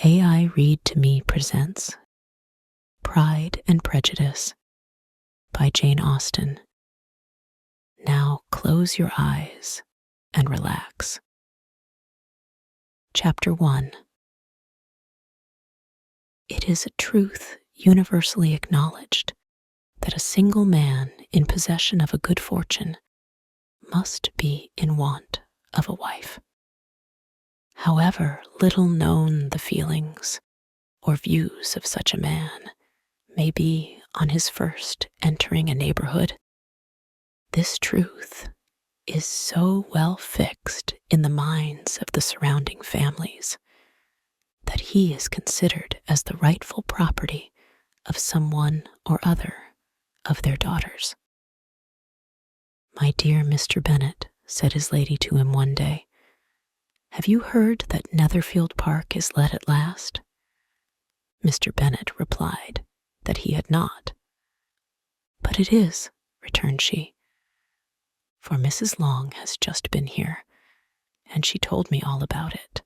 AI Read to Me presents Pride and Prejudice by Jane Austen. Now close your eyes and relax. Chapter 1. It is a truth universally acknowledged that a single man in possession of a good fortune must be in want of a wife. However little known the feelings or views of such a man may be on his first entering a neighborhood, this truth is so well fixed in the minds of the surrounding families that he is considered as the rightful property of some one or other of their daughters. "My dear Mr. Bennet," said his lady to him one day, "have you heard that Netherfield Park is let at last?" Mr. Bennet replied that he had not. "But it is," returned she, "for Mrs. Long has just been here, and she told me all about it."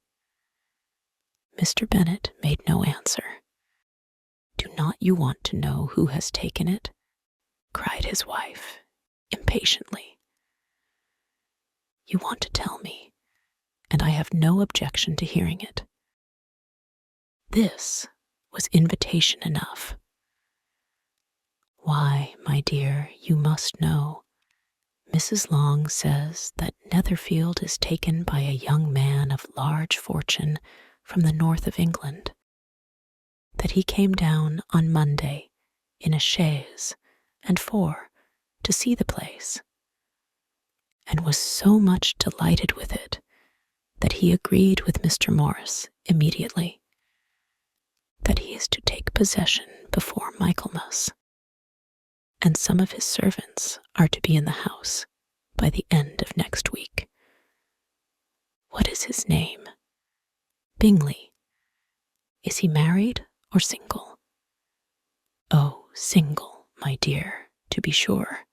Mr. Bennet made no answer. "Do not you want to know who has taken it?" cried his wife, impatiently. "You want to tell me, and I have no objection to hearing it." This was invitation enough. "Why, my dear, you must know. Mrs. Long says that Netherfield is taken by a young man of large fortune from the north of England, that he came down on Monday in a chaise and four to see the place, and was so much delighted with it that he agreed with Mr. Morris immediately, that he is to take possession before Michaelmas, and some of his servants are to be in the house by the end of next week. What is his name? Bingley. Is he married or single? Oh, single, my dear, to be sure.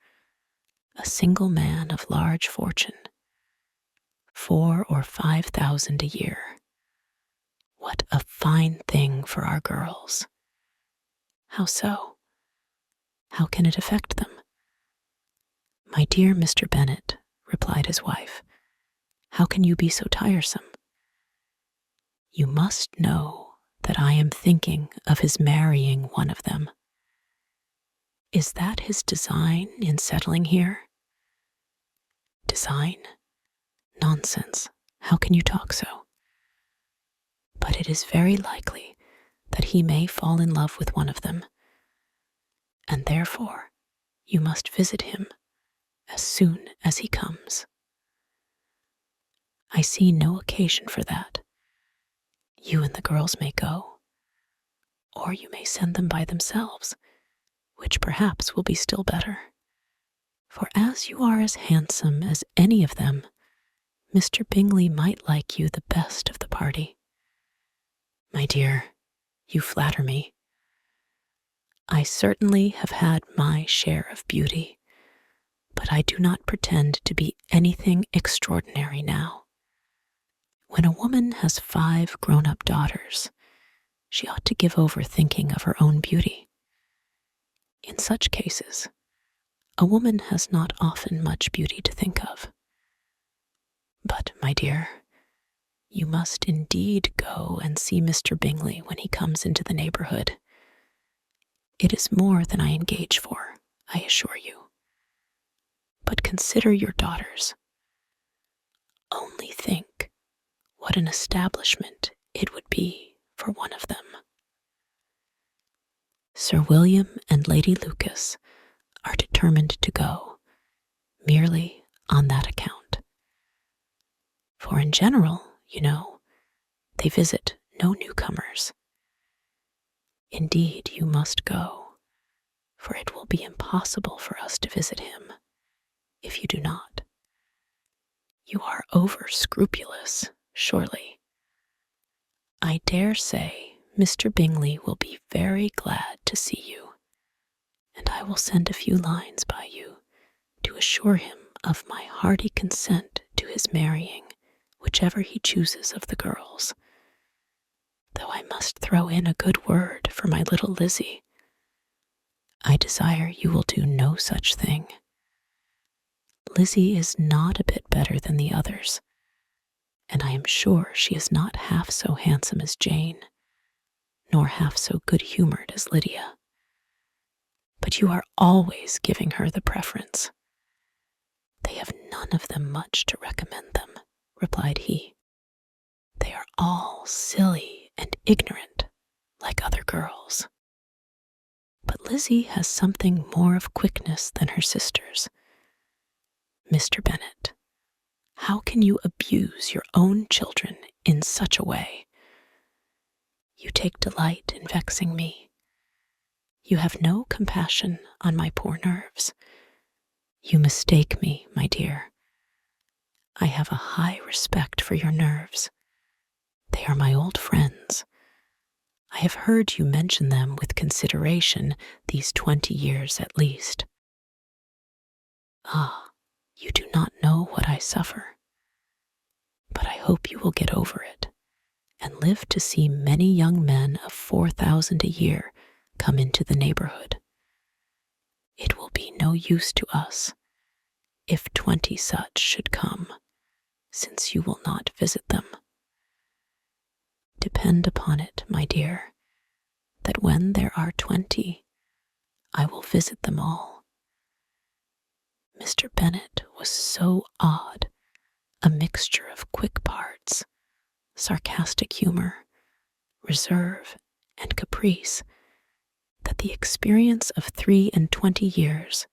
A single man of large fortune. 4,000 or 5,000 a year. What a fine thing for our girls. How so? How can it affect them? "My dear Mr. Bennet," replied his wife, "how can you be so tiresome? You must know that I am thinking of his marrying one of them. Is that his design in settling here?" "Design? Nonsense. How can you talk so?" "But it is very likely that he may fall in love with one of them, and therefore you must visit him as soon as he comes." "I see no occasion for that. You and the girls may go, or you may send them by themselves, which perhaps will be still better. For as you are as handsome as any of them, Mr. Bingley might like you the best of the party." "My dear, you flatter me." "I certainly have had my share of beauty, but I do not pretend to be anything extraordinary now. When a woman has 5 grown-up daughters, she ought to give over thinking of her own beauty. In such cases, a woman has not often much beauty to think of. But, my dear, you must indeed go and see Mr. Bingley when he comes into the neighborhood. It is more than I engage for, I assure you. But consider your daughters. Only think what an establishment it would be for one of them." Sir William and Lady Lucas are determined to go, merely on that account. For in general, you know, they visit no newcomers. Indeed, you must go, for it will be impossible for us to visit him if you do not. You are over scrupulous, surely. I dare say Mr. Bingley will be very glad to see you, and I will send a few lines by you to assure him of my hearty consent to his marrying whichever he chooses of the girls, though I I must throw in a good word for my little Lizzie. I desire you will do no such thing. Lizzie is not a bit better than the others, and I am sure she is not half so handsome as Jane, nor half so good-humored as Lydia. But you are always giving her the preference. They have none of them much to recommend them, replied he. They are all silly and ignorant, like other girls. But Lizzie has something more of quickness than her sisters. Mr. Bennet, how can you abuse your own children in such a way? You take delight in vexing me. You have no compassion on my poor nerves. You mistake me, my dear. I have a high respect for your nerves. They are my old friends. I have heard you mention them with consideration these 20 years at least. Ah, you do not know what I suffer. But I hope you will get over it, and live to see many young men of 4,000 a year come into the neighborhood. It will be no use to us if 20 such should come, since you will not visit them. Depend upon it, my dear, that when there are 20, I will visit them all. Mr. Bennet was so odd, a mixture of quick parts, sarcastic humor, reserve, and caprice, that the experience of 23 years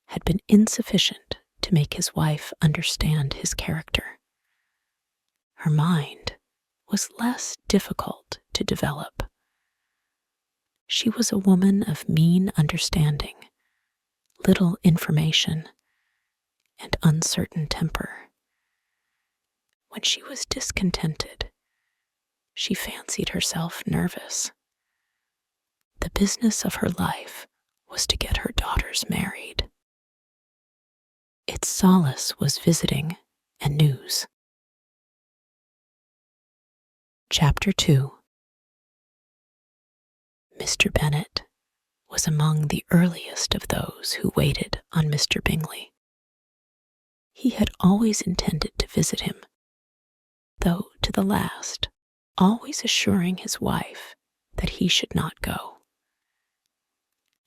had been insufficient to make his wife understand his character. Her mind was less difficult to develop. She was a woman of mean understanding, little information, and uncertain temper. When she was discontented, she fancied herself nervous. The business of her life was to get her daughters married. Its solace was visiting and news. Chapter 2. Mr. Bennet was among the earliest of those who waited on Mr. Bingley. He had always intended to visit him, though to the last always assuring his wife that he should not go.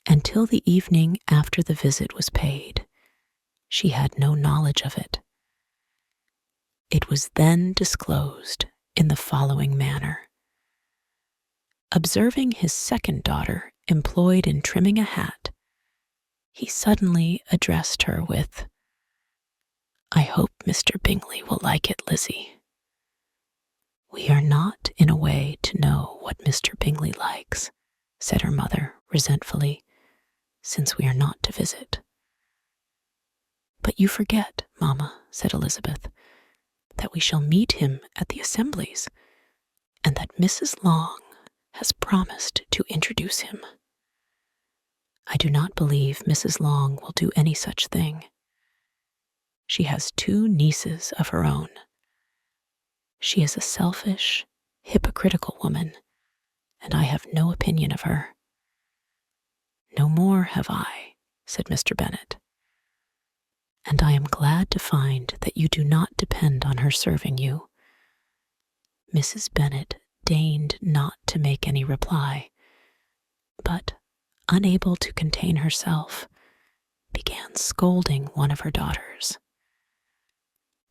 Until the evening after the visit was paid, she had no knowledge of it. It was then disclosed in the following manner. Observing his second daughter employed in trimming a hat, he suddenly addressed her with, "I hope Mr. Bingley will like it, Lizzie." "We are not in a way to know what Mr. Bingley likes," said her mother resentfully, "since we are not to visit." "But you forget, Mamma," said Elizabeth, "that we shall meet him at the assemblies, and that Mrs. Long has promised to introduce him." "I do not believe Mrs. Long will do any such thing. She has 2 nieces of her own. She is a selfish, hypocritical woman, and I have no opinion of her." "No more have I," said Mr. Bennet. "And I am glad to find that you do not depend on her serving you." Mrs. Bennet deigned not to make any reply, but, unable to contain herself, began scolding one of her daughters.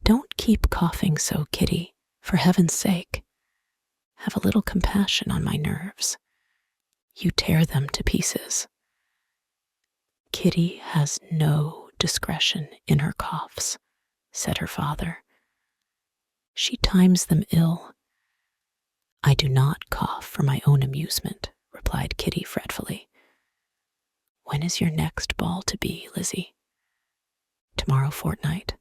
"Don't keep coughing so, Kitty, for heaven's sake. Have a little compassion on my nerves. You tear them to pieces." "Kitty has no discretion in her coughs," said her father. "She times them ill." "I do not cough for my own amusement," replied Kitty fretfully. "When is your next ball to be, Lizzie?" "Tomorrow fortnight."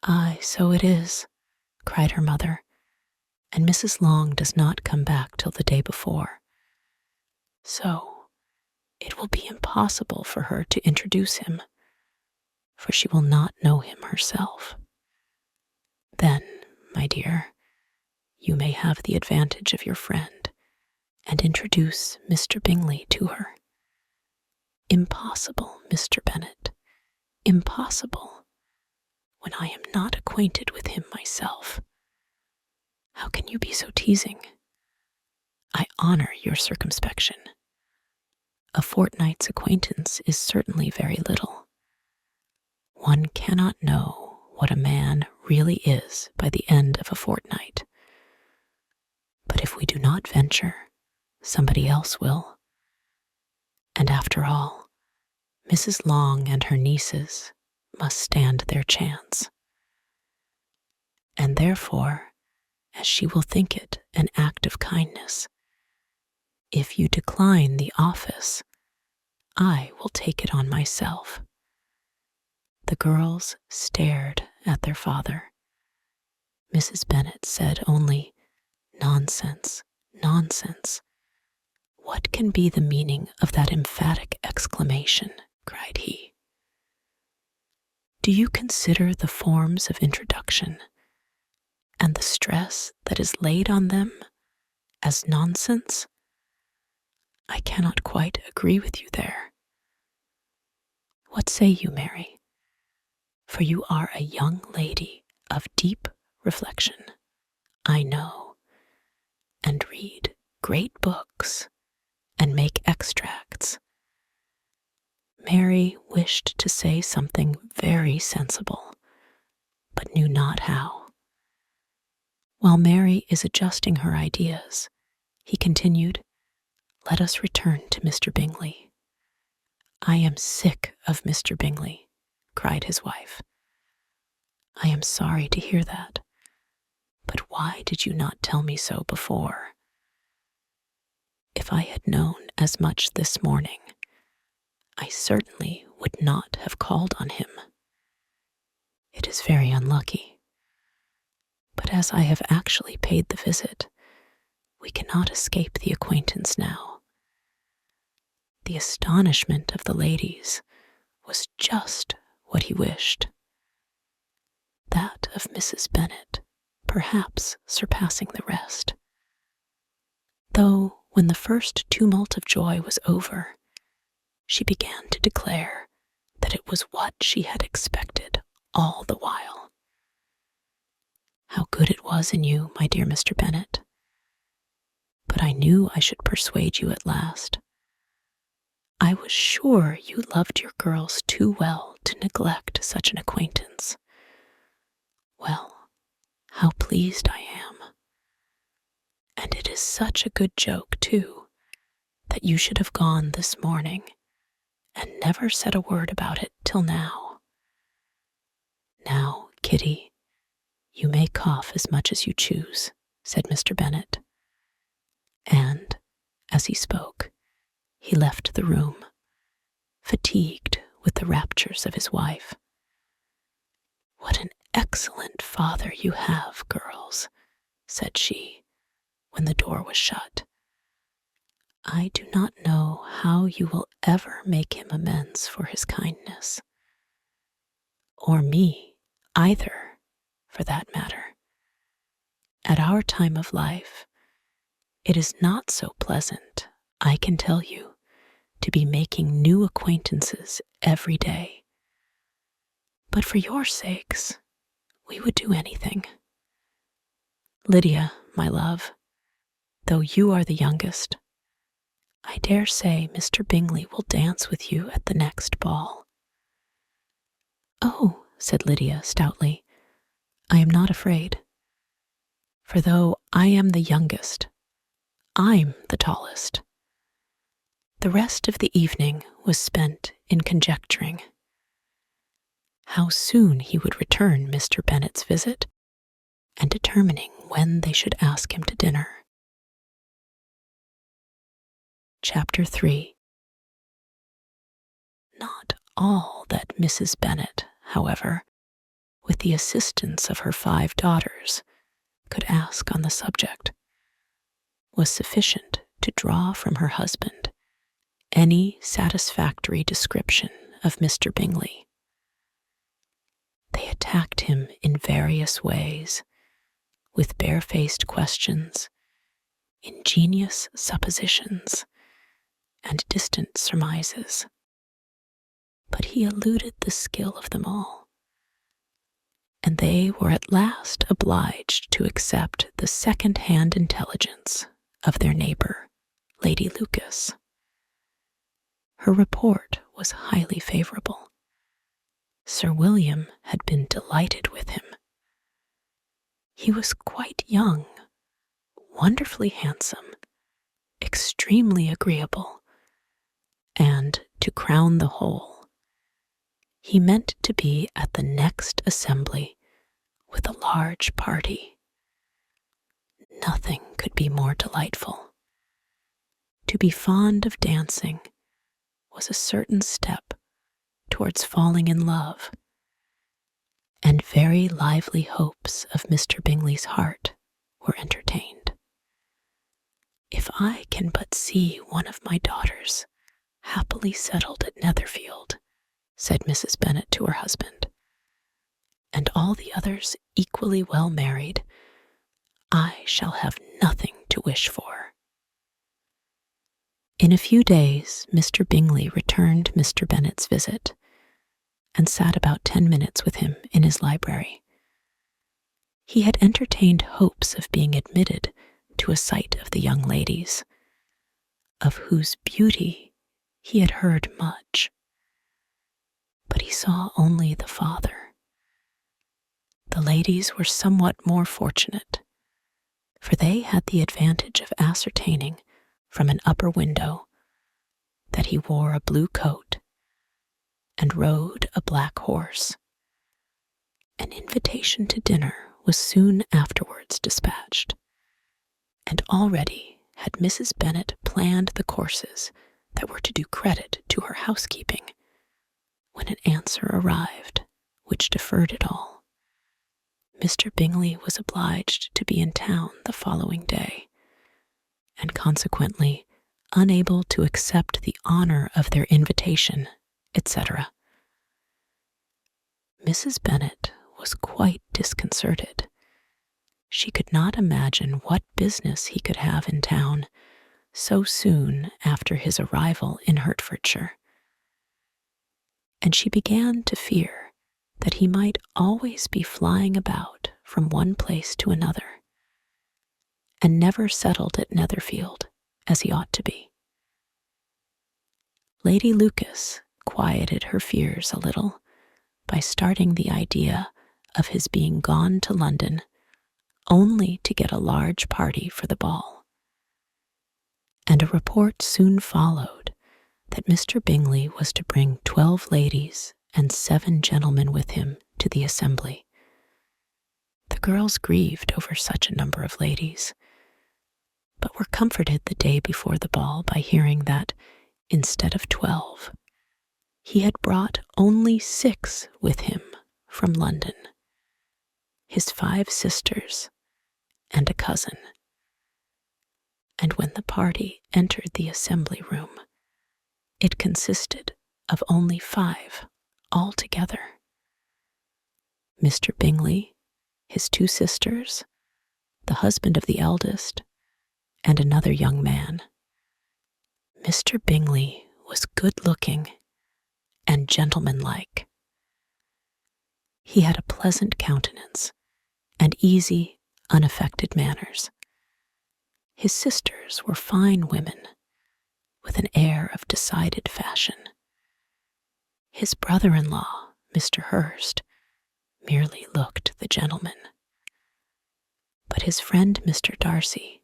"Aye, so it is," cried her mother, "and Mrs. Long does not come back till the day before. So it will be impossible for her to introduce him, for she will not know him herself. Then, my dear, you may have the advantage of your friend and introduce Mr. Bingley to her. Impossible, Mr. Bennet, impossible, when I am not acquainted with him myself. How can you be so teasing? I honor your circumspection. A fortnight's acquaintance is certainly very little. One cannot know what a man really is by the end of a fortnight. But if we do not venture, somebody else will. And after all, Mrs. Long and her nieces must stand their chance. And therefore, as she will think it an act of kindness, if you decline the office, I will take it on myself. The girls stared at their father. Mrs. Bennet said only, "Nonsense, nonsense. What can be the meaning of that emphatic exclamation?" cried he. "Do you consider the forms of introduction and the stress that is laid on them as nonsense? I cannot quite agree with you there. What say you, Mary? For you are a young lady of deep reflection, I know, and read great books and make extracts." Mary wished to say something very sensible, but knew not how. While Mary is adjusting her ideas, he continued, "Let us return to Mr. Bingley." "I am sick of Mr. Bingley," cried his wife. "I am sorry to hear that. But why did you not tell me so before? If I had known as much this morning, I certainly would not have called on him. It is very unlucky. But as I have actually paid the visit, we cannot escape the acquaintance now." The astonishment of the ladies was just what he wished. That of Mrs. Bennet perhaps surpassing the rest. Though when the first tumult of joy was over, she began to declare that it was what she had expected all the while. "How good it was in you, my dear Mr. Bennet. But I knew I should persuade you at last. I was sure you loved your girls too well to neglect such an acquaintance. Well, how pleased I am. And it is such a good joke, too, that you should have gone this morning and never said a word about it till now. Now, Kitty, you may cough as much as you choose," said Mr. Bennet. And, as he spoke, he left the room, fatigued with the raptures of his wife. "What an excellent father you have, girls," said she, when the door was shut. "I do not know how you will ever make him amends for his kindness. Or me, either, for that matter. At our time of life, it is not so pleasant, I can tell you, to be making new acquaintances every day. But for your sakes, we would do anything. Lydia, my love, though you are the youngest, I dare say Mr. Bingley will dance with you at the next ball." "Oh," said Lydia stoutly, "I am not afraid. For though I am the youngest, I'm the tallest." The rest of the evening was spent in conjecturing how soon he would return Mr. Bennet's visit, and determining when they should ask him to dinner. Chapter 3. Not all that Mrs. Bennet, however, with the assistance of her 5 daughters, could ask on the subject, was sufficient to draw from her husband any satisfactory description of Mr. Bingley. They attacked him in various ways, with barefaced questions, ingenious suppositions, and distant surmises. But he eluded the skill of them all, and they were at last obliged to accept the second-hand intelligence of their neighbor, Lady Lucas. Her report was highly favorable. Sir William had been delighted with him. He was quite young, wonderfully handsome, extremely agreeable, and, to crown the whole, he meant to be at the next assembly with a large party. Nothing could be more delightful. To be fond of dancing was a certain step towards falling in love, and very lively hopes of Mr. Bingley's heart were entertained. If I can but see one of my daughters happily settled at Netherfield, said Mrs. Bennet to her husband, and all the others equally well married, I shall have nothing to wish for. In a few days, Mr. Bingley returned Mr. Bennet's visit, and sat about 10 minutes with him in his library. He had entertained hopes of being admitted to a sight of the young ladies, of whose beauty he had heard much, but he saw only the father. The ladies were somewhat more fortunate, for they had the advantage of ascertaining from an upper window that he wore a blue coat and rode a black horse. An invitation to dinner was soon afterwards dispatched, and already had Mrs. Bennet planned the courses that were to do credit to her housekeeping, when an answer arrived which deferred it all. Mr. Bingley was obliged to be in town the following day, and consequently unable to accept the honor of their invitation, etc. Mrs. Bennet was quite disconcerted. She could not imagine what business he could have in town so soon after his arrival in Hertfordshire, and she began to fear that he might always be flying about from one place to another, and never settled at Netherfield as he ought to be. Lady Lucas quieted her fears a little by starting the idea of his being gone to London only to get a large party for the ball. And a report soon followed that Mr. Bingley was to bring 12 ladies and 7 gentlemen with him to the assembly. The girls grieved over such a number of ladies, but were comforted the day before the ball by hearing that, instead of 12, he had brought only 6 with him from London, his 5 sisters and a cousin. And when the party entered the assembly room, it consisted of only 5 altogether: Mr. Bingley, his 2 sisters, the husband of the eldest, and another young man. Mr. Bingley was good-looking and gentlemanlike. He had a pleasant countenance and easy, unaffected manners. His sisters were fine women, with an air of decided fashion. His brother-in-law, Mr. Hurst, merely looked the gentleman. But his friend Mr. Darcy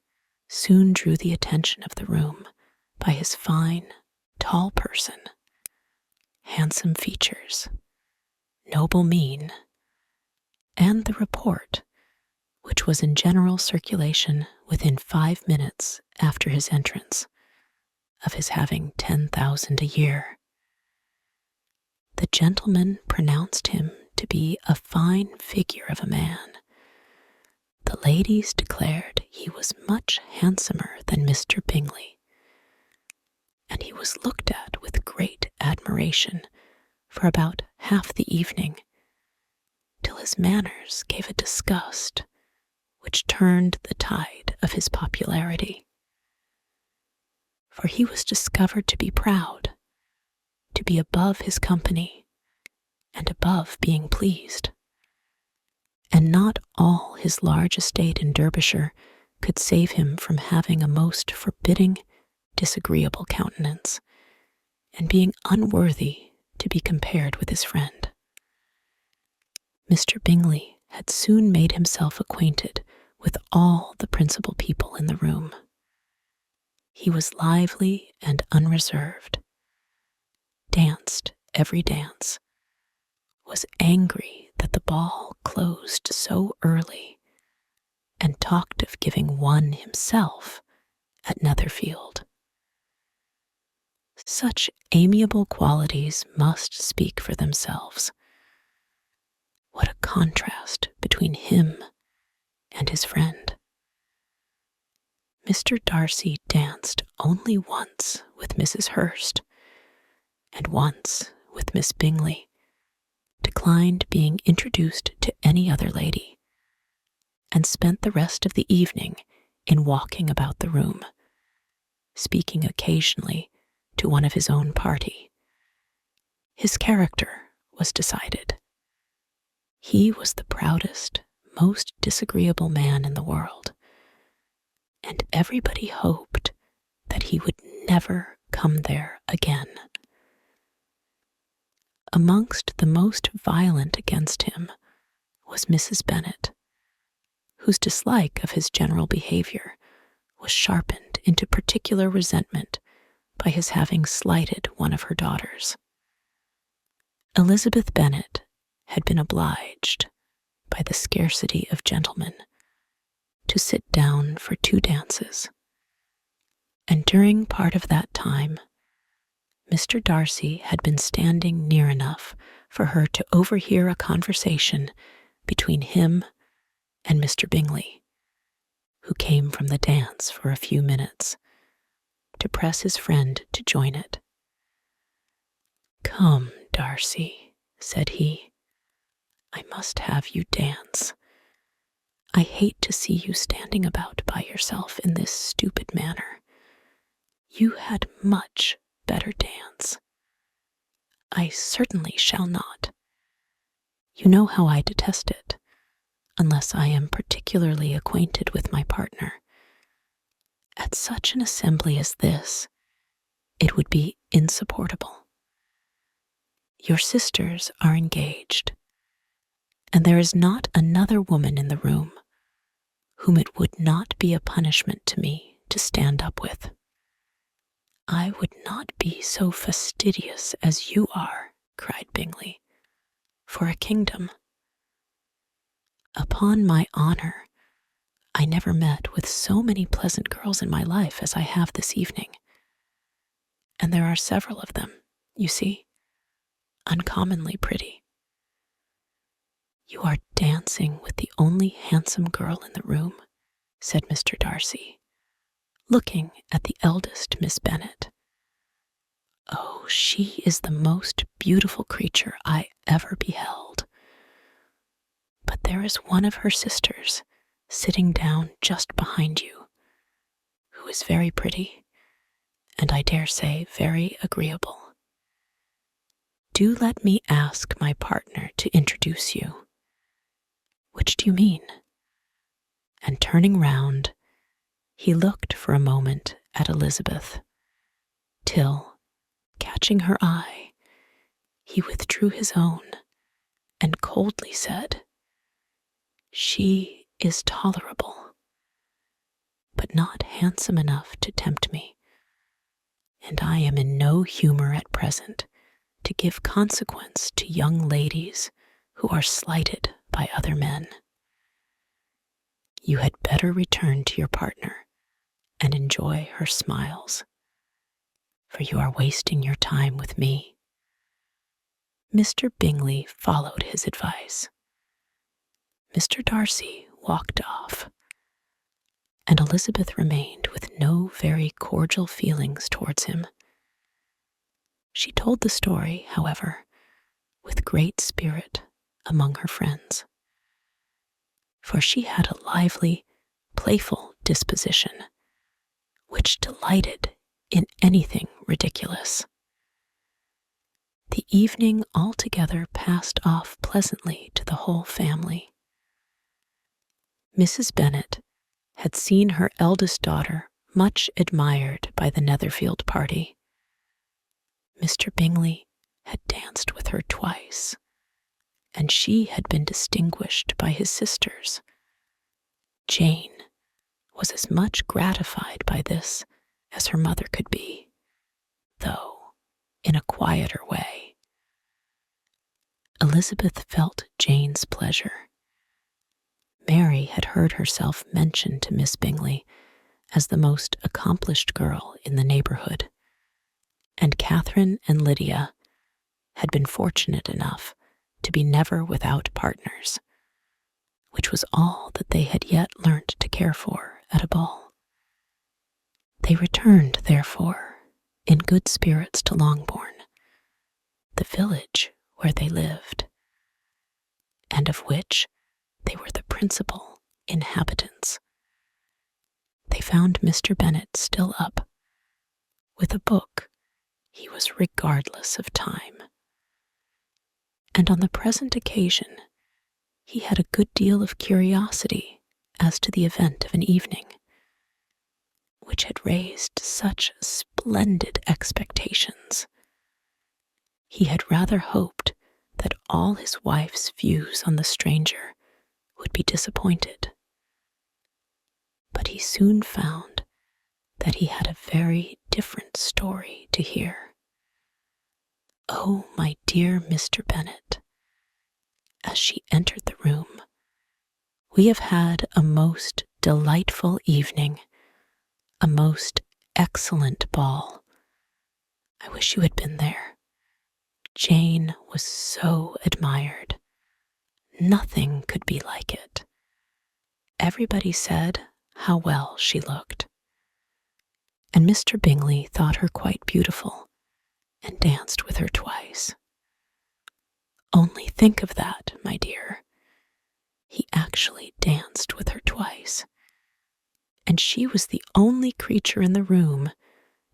soon drew the attention of the room by his fine, tall person, handsome features, noble mien, and the report, which was in general circulation within 5 minutes after his entrance, of his having 10,000 a year. The gentleman pronounced him to be a fine figure of a man. The ladies declared he was much handsomer than Mr. Bingley, and he was looked at with great admiration for about half the evening, till his manners gave a disgust which turned the tide of his popularity. For he was discovered to be proud, to be above his company, and above being pleased. And not all his large estate in Derbyshire could save him from having a most forbidding, disagreeable countenance, and being unworthy to be compared with his friend. Mr. Bingley had soon made himself acquainted with all the principal people in the room. He was lively and unreserved, danced every dance, was angry that the ball closed so early, and talked of giving one himself at Netherfield. Such amiable qualities must speak for themselves. What a contrast between him and his friend. Mr. Darcy danced only once with Mrs. Hurst, and once with Miss Bingley, declined being introduced to any other lady, and spent the rest of the evening in walking about the room, speaking occasionally to one of his own party. His character was decided. He was the proudest, most disagreeable man in the world, and everybody hoped that he would never come there again. Amongst the most violent against him was Mrs. Bennet, whose dislike of his general behavior was sharpened into particular resentment by his having slighted one of her daughters. Elizabeth Bennet had been obliged, by the scarcity of gentlemen, to sit down for 2 dances, and during part of that time Mr. Darcy had been standing near enough for her to overhear a conversation between him and Mr. Bingley, who came from the dance for a few minutes, to press his friend to join it. "Come, Darcy," said he, "I must have you dance. I hate to see you standing about by yourself in this stupid manner. You had much better dance." "I certainly shall not. You know how I detest it, unless I am particularly acquainted with my partner. At such an assembly as this, it would be insupportable. Your sisters are engaged, and there is not another woman in the room whom it would not be a punishment to me to stand up with. I would not be so fastidious as you are," cried Bingley, "for a kingdom. Upon my honor, I never met with so many pleasant girls in my life as I have this evening. And there are several of them, you see, uncommonly pretty. You are dancing with the only handsome girl in the room," said Mr. Darcy, looking at the eldest Miss Bennet. "Oh, she is the most beautiful creature I ever beheld. But there is one of her sisters sitting down just behind you, who is very pretty, and I dare say very agreeable. Do let me ask my partner to introduce you. Which do you mean?" And turning round, he looked for a moment at Elizabeth, till, catching her eye, he withdrew his own, and coldly said, "She is tolerable, but not handsome enough to tempt me, and I am in no humor at present to give consequence to young ladies who are slighted by other men. You had better return to your partner and enjoy her smiles, for you are wasting your time with me." Mr. Bingley followed his advice. Mr. Darcy walked off, and Elizabeth remained with no very cordial feelings towards him. She told the story, however, with great spirit among her friends. for she had a lively, playful disposition, which delighted in anything ridiculous. The evening altogether passed off pleasantly to the whole family. Mrs. Bennet had seen her eldest daughter much admired by the Netherfield party. Mr. Bingley had danced with her twice, and she had been distinguished by his sisters. Jane was as much gratified by this as her mother could be, though in a quieter way. Elizabeth felt Jane's pleasure. Mary had heard herself mentioned to Miss Bingley as the most accomplished girl in the neighborhood, and Catherine and Lydia had been fortunate enough to be never without partners, which was all that they had yet learnt to care for at a ball. They returned, therefore, in good spirits to Longbourn, the village where they lived, and of which they were the principal inhabitants. They found Mr. Bennet still up. With a book, he was regardless of time. And on the present occasion, he had a good deal of curiosity as to the event of an evening, which had raised such splendid expectations. He had rather hoped that all his wife's views on the stranger would be disappointed. But he soon found that he had a very different story to hear. "Oh, my dear Mr. Bennet," as she entered the room, "we have had a most delightful evening, a most excellent ball. I wish you had been there. Jane was so admired. Nothing could be like it. Everybody said how well she looked. And Mr. Bingley thought her quite beautiful, and danced with her twice. Only think of that, my dear. He actually danced with her twice, and she was the only creature in the room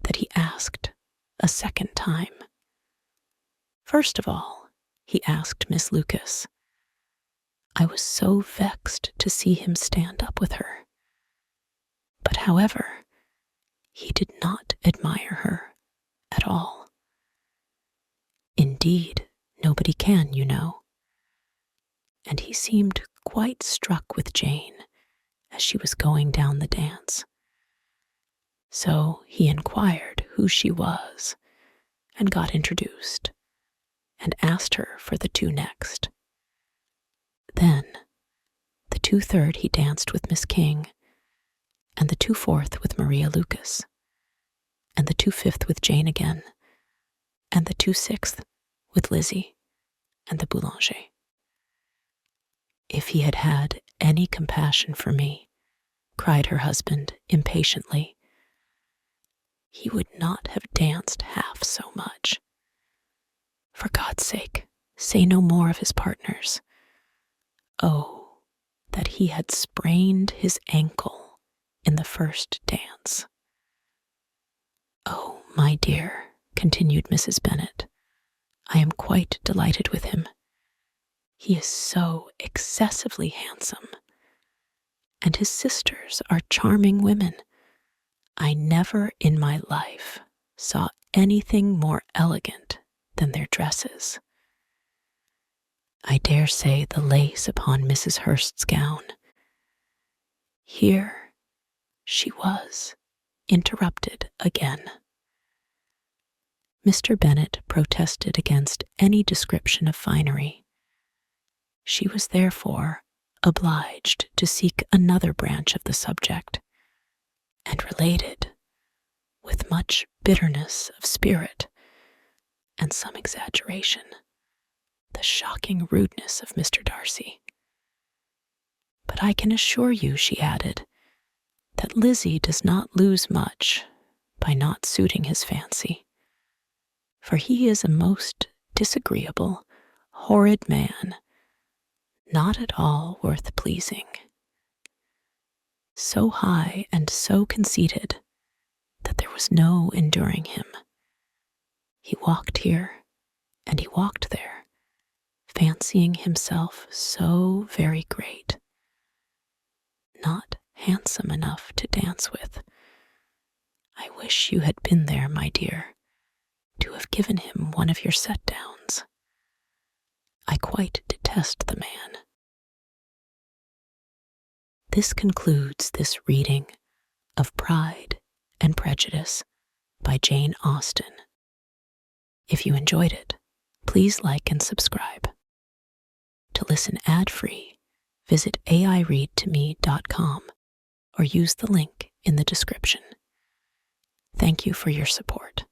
that he asked a second time. First of all, he asked Miss Lucas. I was so vexed to see him stand up with her. But however, he did not admire her at all. Indeed, nobody can, you know. And he seemed quite struck with Jane as she was going down the dance. So he inquired who she was, and got introduced, and asked her for the two next. Then, the 2/3 he danced with Miss King, and the 2/4 with Maria Lucas, and the 2/5 with Jane again, and the 2/6 with Lizzie and the Boulanger. If he had had any compassion for me, cried her husband impatiently, he would not have danced half so much. For God's sake, say no more of his partners. Oh, that he had sprained his ankle in the first dance. Oh, my dear, continued Mrs. Bennet, I am quite delighted with him. He is so excessively handsome, and his sisters are charming women. I never in my life saw anything more elegant than their dresses. I dare say the lace upon Mrs. Hurst's gown. Here she was, interrupted again. Mr. Bennet protested against any description of finery. She was therefore obliged to seek another branch of the subject, and related, with much bitterness of spirit and some exaggeration, the shocking rudeness of Mr. Darcy. But I can assure you, she added, that Lizzie does not lose much by not suiting his fancy, for he is a most disagreeable, horrid man, not at all worth pleasing. so high and so conceited that there was no enduring him. He walked here and he walked there, fancying himself so very great, not handsome enough to dance with. I wish you had been there, my dear, to have given him one of your set-downs. I quite detest the man. This concludes this reading of Pride and Prejudice by Jane Austen. If you enjoyed it, please like and subscribe. To listen ad-free, visit aireadtome.com or use the link in the description. Thank you for your support.